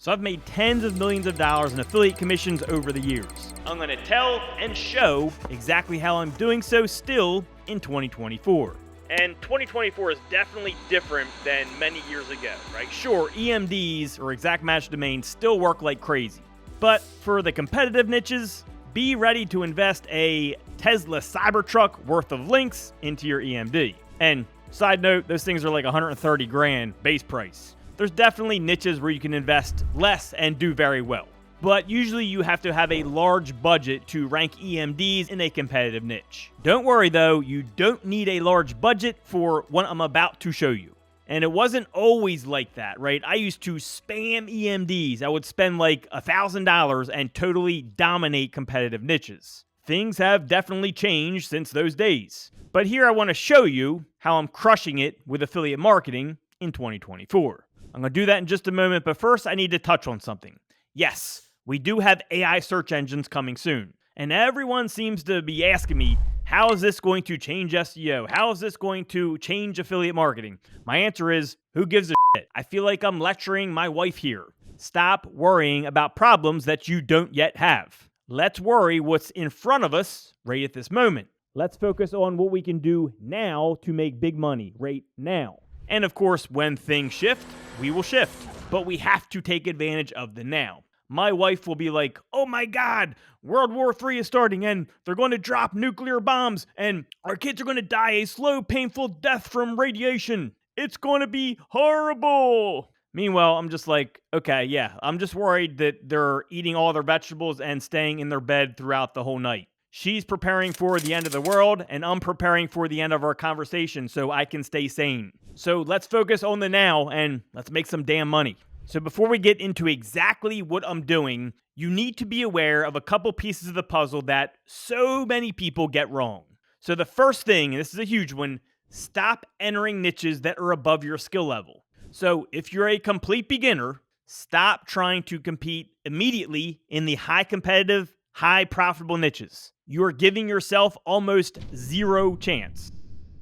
So I've made tens of millions of dollars in affiliate commissions over the years. I'm going to tell and show exactly how I'm doing so still in 2024. And 2024 is definitely different than many years ago, right? Sure, EMDs or exact match domains still work like crazy. But for the competitive niches, be ready to invest a Tesla Cybertruck worth of links into your EMD. And side note, those things are like 130 grand base price. There's definitely niches where you can invest less and do very well. But usually you have to have a large budget to rank EMDs in a competitive niche. Don't worry though, you don't need a large budget for what I'm about to show you. And it wasn't always like that, right? I used to spam EMDs. I would spend like $1,000 and totally dominate competitive niches. Things have definitely changed since those days. But here I want to show you how I'm crushing it with affiliate marketing in 2024. I'm going to do that in just a moment, but first I need to touch on something. Yes, we do have AI search engines coming soon. And everyone seems to be asking me, how is this going to change SEO? How is this going to change affiliate marketing? My answer is, who gives a shit? I feel like I'm lecturing my wife here. Stop worrying about problems that you don't yet have. Let's worry what's in front of us right at this moment. Let's focus on what we can do now to make big money right now. And of course, when things shift, we will shift. But we have to take advantage of the now. My wife will be like, oh my God, World War III is starting and they're going to drop nuclear bombs and our kids are going to die a slow, painful death from radiation. It's going to be horrible. Meanwhile, I'm just like, okay, yeah, I'm just worried that they're eating all their vegetables and staying in their bed throughout the whole night. She's preparing for the end of the world, and I'm preparing for the end of our conversation so I can stay sane. So let's focus on the now, and let's make some damn money. So before we get into exactly what I'm doing, you need to be aware of a couple pieces of the puzzle that so many people get wrong. So the first thing, and this is a huge one, stop entering niches that are above your skill level. So if you're a complete beginner, stop trying to compete immediately in the high competitive, high profitable niches. You are giving yourself almost zero chance.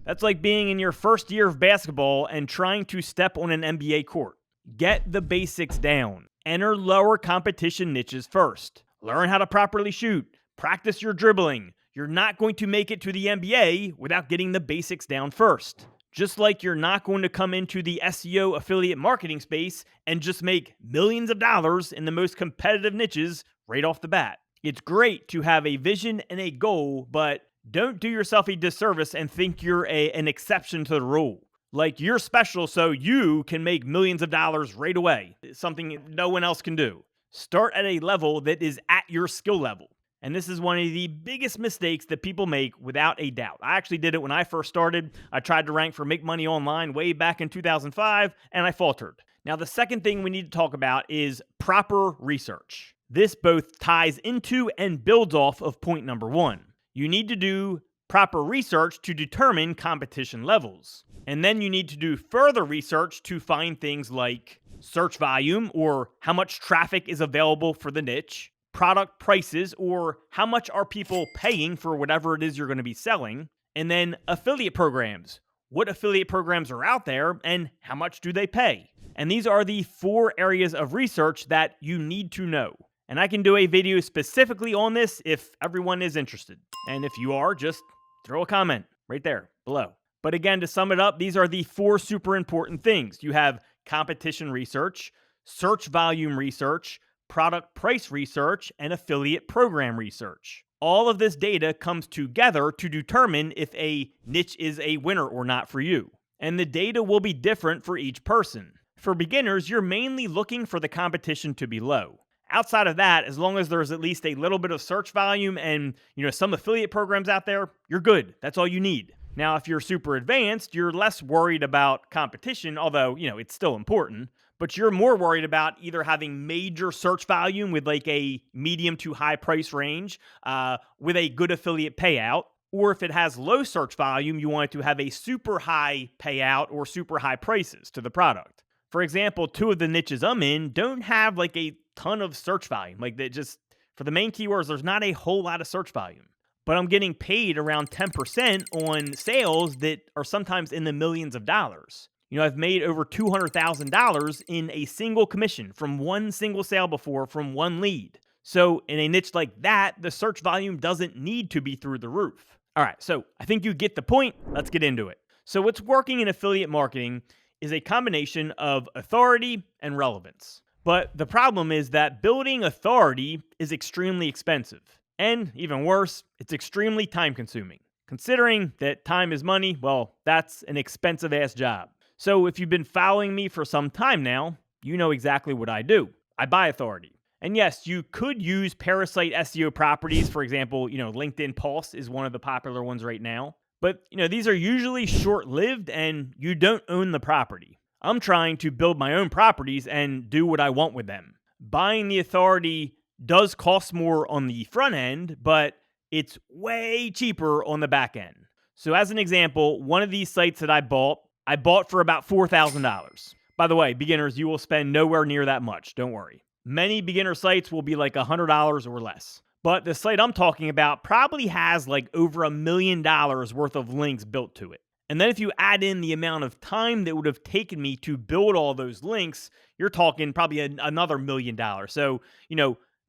That's like being in your first year of basketball and trying to step on an NBA court. Get the basics down. Enter lower competition niches first. Learn how to properly shoot. Practice your dribbling. You're not going to make it to the NBA without getting the basics down first. Just like you're not going to come into the SEO affiliate marketing space and just make millions of dollars in the most competitive niches right off the bat. It's great to have a vision and a goal, but don't do yourself a disservice and think you're an exception to the rule. Like you're special so you can make millions of dollars right away. It's something no one else can do. Start at a level that is at your skill level. And this is one of the biggest mistakes that people make without a doubt. I actually did it when I first started. I tried to rank for Make Money Online way back in 2005, and I faltered. Now, the second thing we need to talk about is proper research. This both ties into and builds off of point number one. You need to do proper research to determine competition levels. And then you need to do further research to find things like search volume or how much traffic is available for the niche, product prices or how much are people paying for whatever it is you're going to be selling, and then affiliate programs. What affiliate programs are out there and how much do they pay? And these are the 4 areas of research that you need to know. And I can do a video specifically on this if everyone is interested. And if you are, just throw a comment right there below. But again, to sum it up, these are the 4 super important things. You have competition research, search volume research, product price research, and affiliate program research. All of this data comes together to determine if a niche is a winner or not for you. And the data will be different for each person. For beginners, you're mainly looking for the competition to be low. Outside of that, as long as there's at least a little bit of search volume and, some affiliate programs out there, you're good. That's all you need. Now, if you're super advanced, you're less worried about competition, although, it's still important, but you're more worried about either having major search volume with like a medium to high price range, with a good affiliate payout, or if it has low search volume, you want it to have a super high payout or super high prices to the product. For example, 2 of the niches I'm in don't have like a ton of search volume. Like they just, for the main keywords, there's not a whole lot of search volume. But I'm getting paid around 10% on sales that are sometimes in the millions of dollars. I've made over $200,000 in a single commission from one single sale before from one lead. So in a niche like that, the search volume doesn't need to be through the roof. All right, so I think you get the point. Let's get into it. So what's working in affiliate marketing is a combination of authority and relevance. But the problem is that building authority is extremely expensive. And even worse, it's extremely time consuming. Considering that time is money, well, that's an expensive ass job. So if you've been following me for some time now, you know exactly what I do. I buy authority. And yes, you could use parasite SEO properties. For example, LinkedIn Pulse is one of the popular ones right now. But, these are usually short-lived and you don't own the property. I'm trying to build my own properties and do what I want with them. Buying the authority does cost more on the front end, but it's way cheaper on the back end. So as an example, one of these sites that I bought for about $4,000. By the way, beginners, you will spend nowhere near that much. Don't worry. Many beginner sites will be like $100 or less. But the site I'm talking about probably has like over $1 million worth of links built to it. And then if you add in the amount of time that would have taken me to build all those links, you're talking probably another $1 million. So,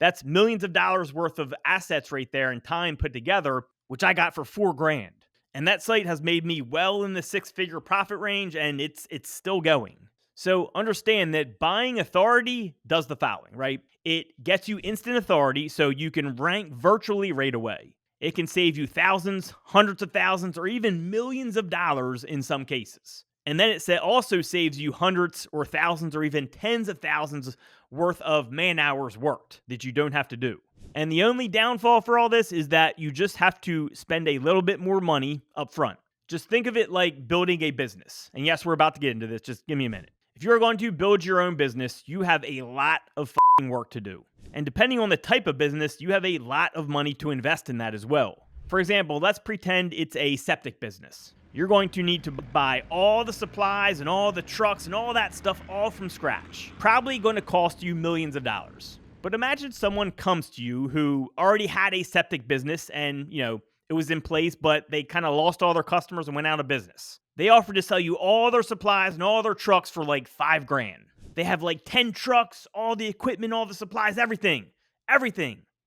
that's millions of dollars worth of assets right there and time put together, which I got for $4,000. And that site has made me well in the six-figure profit range, and it's still going. So understand that buying authority does the following, right? It gets you instant authority so you can rank virtually right away. It can save you thousands, hundreds of thousands, or even millions of dollars in some cases. And then it also saves you hundreds or thousands or even tens of thousands worth of man hours worked that you don't have to do. And the only downfall for all this is that you just have to spend a little bit more money up front. Just think of it like building a business. And yes, we're about to get into this. Just give me a minute. If you're going to build your own business, you have a lot of work to do. And depending on the type of business, you have a lot of money to invest in that as well. For example, let's pretend it's a septic business. You're going to need to buy all the supplies and all the trucks and all that stuff all from scratch. Probably going to cost you millions of dollars. But imagine someone comes to you who already had a septic business and, it was in place, but they kind of lost all their customers and went out of business. They offered to sell you all their supplies and all their trucks for like $5,000. They have like 10 trucks, all the equipment, all the supplies, everything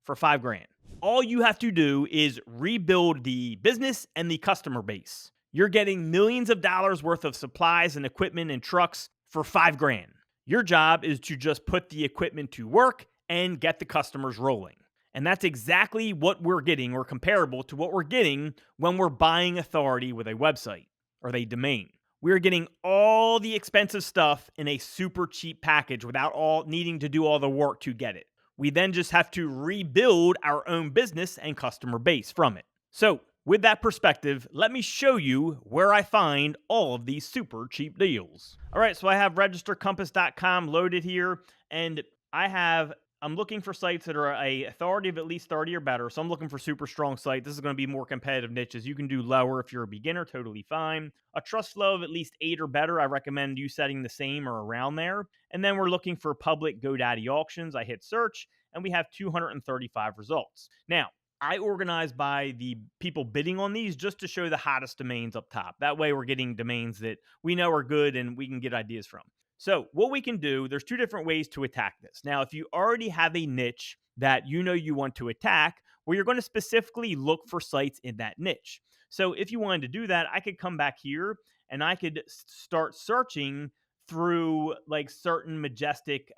for $5,000. All you have to do is rebuild the business and the customer base. You're getting millions of dollars worth of supplies and equipment and trucks for $5,000. Your job is to just put the equipment to work and get the customers rolling. And that's exactly what we're getting, or comparable to what we're getting when we're buying authority with a website or a domain. We're getting all the expensive stuff in a super cheap package without needing to do all the work to get it. We then just have to rebuild our own business and customer base from it. So, with that perspective, let me show you where I find all of these super cheap deals. All right, so I have registercompass.com loaded here, and I'm looking for sites that are a authority of at least 30 or better. So I'm looking for super strong site. This is going to be more competitive niches. You can do lower if you're a beginner, totally fine. A trust flow of at least 8 or better. I recommend you setting the same or around there. And then we're looking for public GoDaddy auctions. I hit search and we have 235 results. Now, I organize by the people bidding on these just to show the hottest domains up top. That way we're getting domains that we know are good and we can get ideas from. So what we can do, there's 2 different ways to attack this. Now, if you already have a niche that you want to attack, well, you're going to specifically look for sites in that niche. So if you wanted to do that, I could come back here and I could start searching through like certain majestic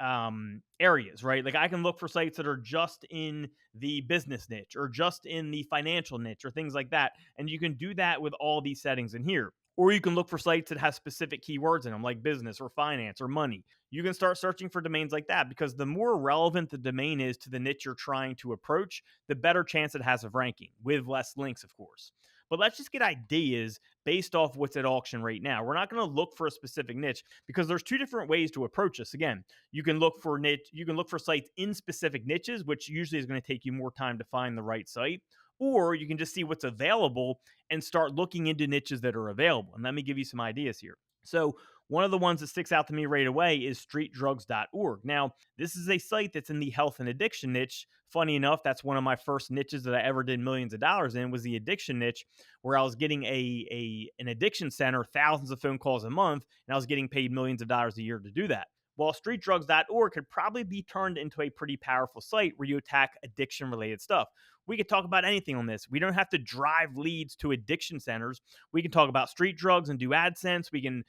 areas, right? Like I can look for sites that are just in the business niche or just in the financial niche or things like that. And you can do that with all these settings in here. Or you can look for sites that have specific keywords in them, like business or finance or money. You can start searching for domains like that because the more relevant the domain is to the niche you're trying to approach, the better chance it has of ranking, with less links, of course. But let's just get ideas based off what's at auction right now. We're not going to look for a specific niche because there's 2 different ways to approach this. Again, you can look for sites in specific niches, which usually is going to take you more time to find the right site. Or you can just see what's available and start looking into niches that are available. And let me give you some ideas here. So One of the ones that sticks out to me right away is streetdrugs.org. Now, this is a site that's in the health and addiction niche. Funny enough, that's one of my first niches that I ever did millions of dollars in, was the addiction niche, where I was getting an addiction center, thousands of phone calls a month, and I was getting paid millions of dollars a year to do that. Well, streetdrugs.org could probably be turned into a pretty powerful site where you attack addiction related stuff. We could talk about anything on this. We don't have to drive leads to addiction centers. We can talk about street drugs and do AdSense. We can,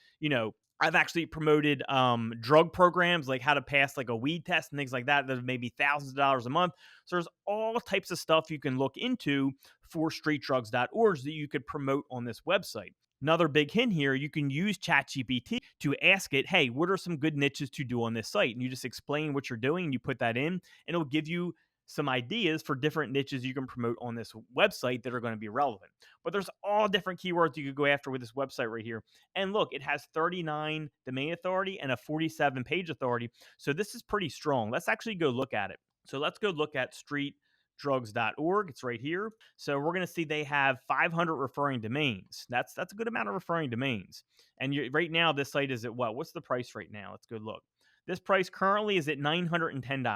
I've actually promoted drug programs, like how to pass like a weed test and things like that. That maybe thousands of dollars a month. So there's all types of stuff you can look into for streetdrugs.org that you could promote on this website. Another big hint here, you can use ChatGPT to ask it, hey, what are some good niches to do on this site? And you just explain what you're doing and you put that in, and it'll give you some ideas for different niches you can promote on this website that are going to be relevant. But there's all different keywords you could go after with this website right here. And look, it has 39 domain authority and a 47 page authority. So this is pretty strong. Let's actually go look at it. So let's go look at streetdrugs.org. It's right here. So we're going to see they have 500 referring domains. That's a good amount of referring domains. And right now, this site is at what? What's the price right now? Let's go look. This price currently is at $910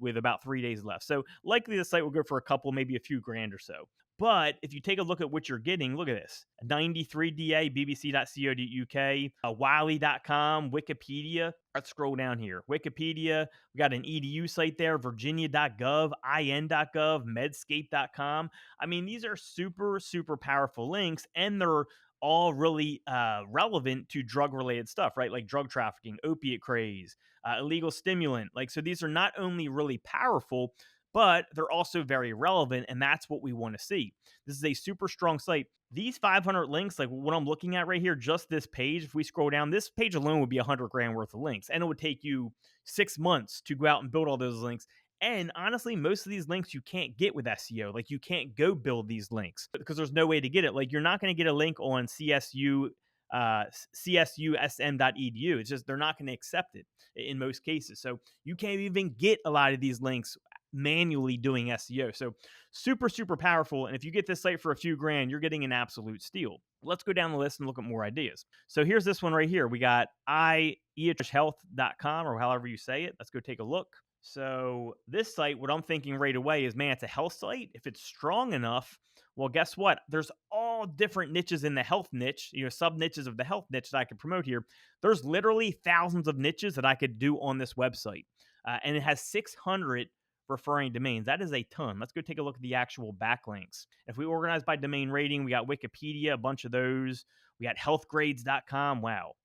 with about 3 days left. So likely the site will go for a couple, maybe a few grand or so. But if you take a look at what you're getting, look at this. 93DA, bbc.co.uk, wiley.com, Wikipedia. Let's scroll down here. Wikipedia, we got an EDU site there, virginia.gov, in.gov, medscape.com. I mean, these are super, super powerful links, and they're all really relevant to drug-related stuff, right? Like drug trafficking, opiate craze, illegal stimulant. Like, so these are not only really powerful, but they're also very relevant, and that's what we want to see. This is a super strong site. These 500 links, like what I'm looking at right here, just this page, if we scroll down, this page alone would be 100 grand worth of links, and it would take you 6 months to go out and build all those links. And honestly, most of these links you can't get with SEO. Like, you can't go build these links because there's no way to get it. Like, you're not going to get a link on CSUSM.edu. It's just they're not going to accept it in most cases. So you can't even get a lot of these links manually doing SEO. So super, super powerful. And if you get this site for a few grand, you're getting an absolute steal. Let's go down the list and look at more ideas. So here's this one right here. We got health.com, or however you say it. Let's go take a look. So this site, what I'm thinking right away is, man, it's a health site. If it's strong enough, well, guess what? There's all different niches in the health niche, sub niches of the health niche that I could promote here. There's literally thousands of niches that I could do on this website. And it has 600 referring domains. That is a ton. Let's go take a look at the actual backlinks. If we organize by domain rating, we got Wikipedia, a bunch of those. We got healthgrades.com. Wow.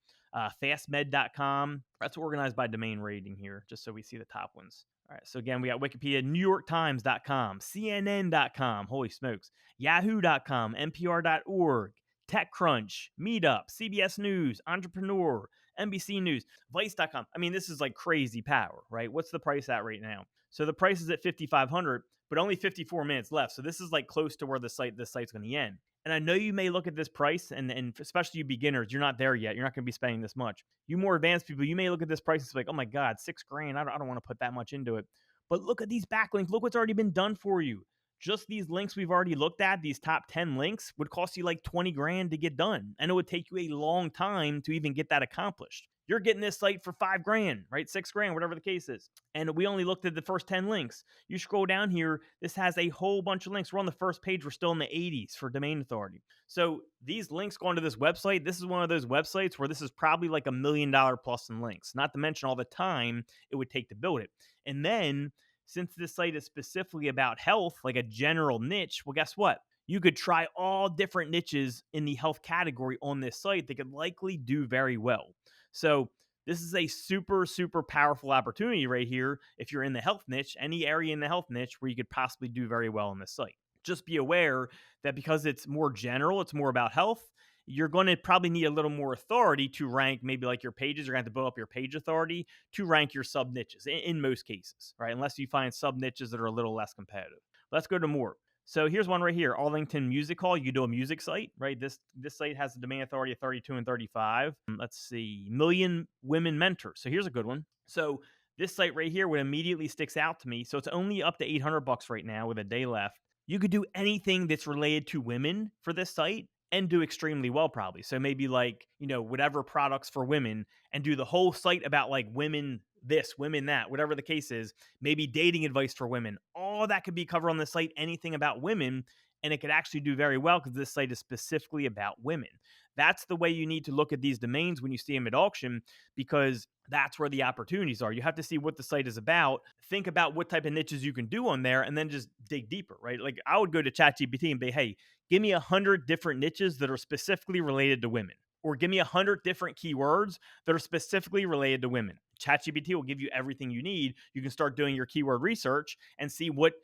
Fastmed.com. That's organized by domain rating here, just so we see the top ones. All right, so again, we got Wikipedia, NewYorkTimes.com, CNN.com, holy smokes, Yahoo.com, NPR.org, TechCrunch, Meetup, CBS News, Entrepreneur, NBC News, Vice.com. I mean, this is like crazy power, right? What's the price at right now? So the price is at $5,500, but only 54 minutes left. So this is like close to where this site's going to end. And I know you may look at this price, and especially you beginners, you're not there yet. You're not going to be spending this much. You more advanced people, you may look at this price and be like, oh my God, $6,000. I don't want to put that much into it. But look at these backlinks. Look what's already been done for you. Just these links we've already looked at, these top 10 links, would cost you like 20 grand to get done. And it would take you a long time to even get that accomplished. You're getting this site for $5,000, right? $6,000, whatever the case is. And we only looked at the first 10 links. You scroll down here, this has a whole bunch of links. We're on the first page. We're still in the 80s for domain authority. So these links going to this website, this is one of those websites where this is probably like $1 million plus in links, not to mention all the time it would take to build it. And then, since this site is specifically about health, like a general niche, well, guess what? You could try all different niches in the health category on this site that could likely do very well. So this is a super, super powerful opportunity right here. If you're in the health niche, any area in the health niche where you could possibly do very well on this site. Just be aware that because it's more general, it's more about health, you're going to probably need a little more authority to rank maybe like your pages. You're going to have to build up your page authority to rank your sub niches in most cases, right? Unless you find sub niches that are a little less competitive. Let's go to more. So here's one right here, Arlington Music Hall. You do a music site, right? This site has a domain authority of 32 and 35. Let's see, Million Women Mentors. So here's a good one. So this site right here, what immediately sticks out to me, so it's only up to $800 right now with a day left. You could do anything that's related to women for this site, and do extremely well probably. So maybe like, whatever products for women, and do the whole site about like women this, women that, whatever the case is, maybe dating advice for women. All that could be covered on the site, anything about women, and it could actually do very well because this site is specifically about women. That's the way you need to look at these domains when you see them at auction, because that's where the opportunities are. You have to see what the site is about, think about what type of niches you can do on there, and then just dig deeper, right? Like I would go to ChatGPT and be, hey, give me 100 different niches that are specifically related to women, or give me 100 different keywords that are specifically related to women. ChatGPT will give you everything you need. You can start doing your keyword research and see what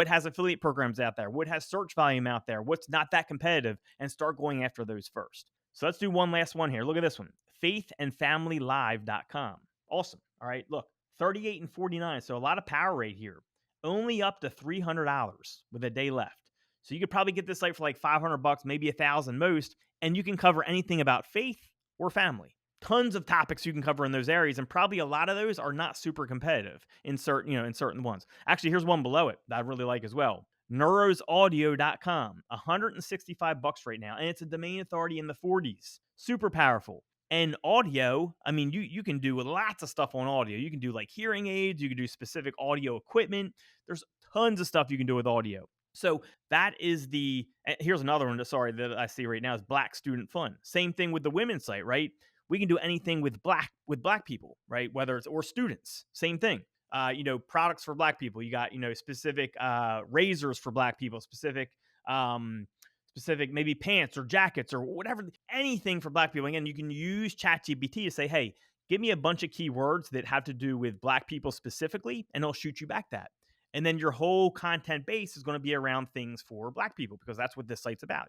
has affiliate programs out there, what has search volume out there, what's not that competitive, and start going after those first. So let's do one last one here. Look at this one, faithandfamilylive.com. Awesome. All right, look, 38 and 49. So a lot of power rate here. Only up to $300 with a day left. So you could probably get this site for like $500, maybe $1,000 most, and you can cover anything about faith or family. Tons of topics you can cover in those areas, and probably a lot of those are not super competitive in certain ones. Actually, here's one below it that I really like as well. neurosaudio.com, $165 right now, and it's a domain authority in the 40s. Super powerful. And audio, I mean, you can do lots of stuff on audio. You can do like hearing aids, you can do specific audio equipment. There's tons of stuff you can do with audio. So that is here's another one that I see right now is Black Student Fun. Same thing with the women's site, right? We can do anything with black people, right? Whether it's, or students, same thing. Products for black people. You got, specific razors for black people, specific maybe pants or jackets or whatever, anything for black people. Again, you can use ChatGPT to say, hey, give me a bunch of keywords that have to do with black people specifically, and it'll shoot you back that. And then your whole content base is going to be around things for black people, because that's what this site's about,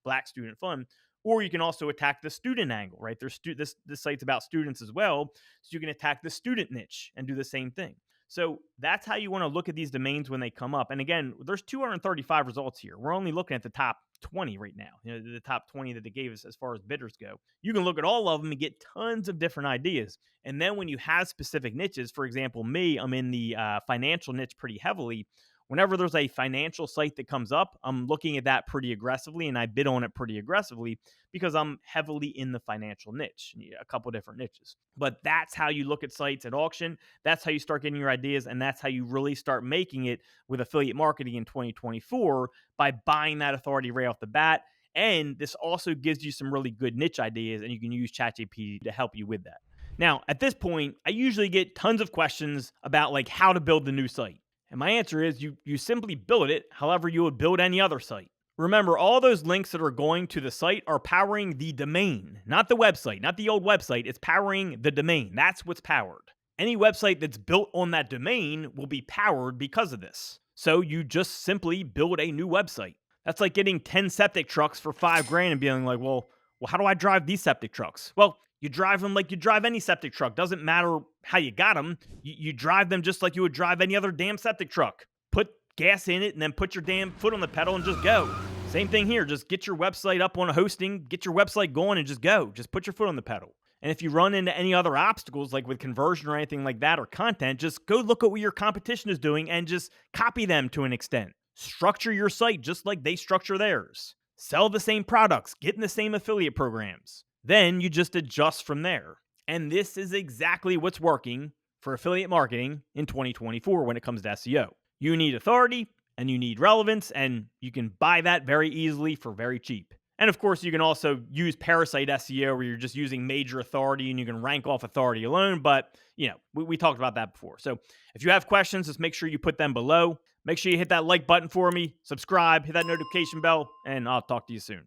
Black Student Fun. Or you can also attack the student angle, right? This site's about students as well. So you can attack the student niche and do the same thing. So that's how you want to look at these domains when they come up. And again, there's 235 results here. We're only looking at the top 20 right now, the top 20 that they gave us as far as bidders go. You can look at all of them and get tons of different ideas. And then when you have specific niches, for example, me, I'm in the financial niche pretty heavily. Whenever there's a financial site that comes up, I'm looking at that pretty aggressively, and I bid on it pretty aggressively because I'm heavily in the financial niche, a couple different niches. But that's how you look at sites at auction. That's how you start getting your ideas, and that's how you really start making it with affiliate marketing in 2024, by buying that authority right off the bat. And this also gives you some really good niche ideas, and you can use ChatGPT to help you with that. Now, at this point, I usually get tons of questions about like how to build the new site. And my answer is you simply build it however you would build any other site. Remember, all those links that are going to the site are powering the domain, not the website, not the old website. It's powering the domain. That's what's powered. Any website that's built on that domain will be powered because of this. So you just simply build a new website. That's like getting 10 septic trucks for $5,000 and being like, well, how do I drive these septic trucks? Well, you drive them like you drive any septic truck. Doesn't matter how you got them. You drive them just like you would drive any other damn septic truck. Put gas in it and then put your damn foot on the pedal and just go. Same thing here. Just get your website up on a hosting, get your website going, and just go. Just put your foot on the pedal. And if you run into any other obstacles, like with conversion or anything like that, or content, just go look at what your competition is doing and just copy them to an extent. Structure your site just like they structure theirs. Sell the same products, get in the same affiliate programs. Then you just adjust from there. And this is exactly what's working for affiliate marketing in 2024 when it comes to SEO. You need authority and you need relevance, and you can buy that very easily for very cheap. And of course, you can also use parasite SEO, where you're just using major authority and you can rank off authority alone. But, we talked about that before. So if you have questions, just make sure you put them below. Make sure you hit that like button for me, subscribe, hit that notification bell, and I'll talk to you soon.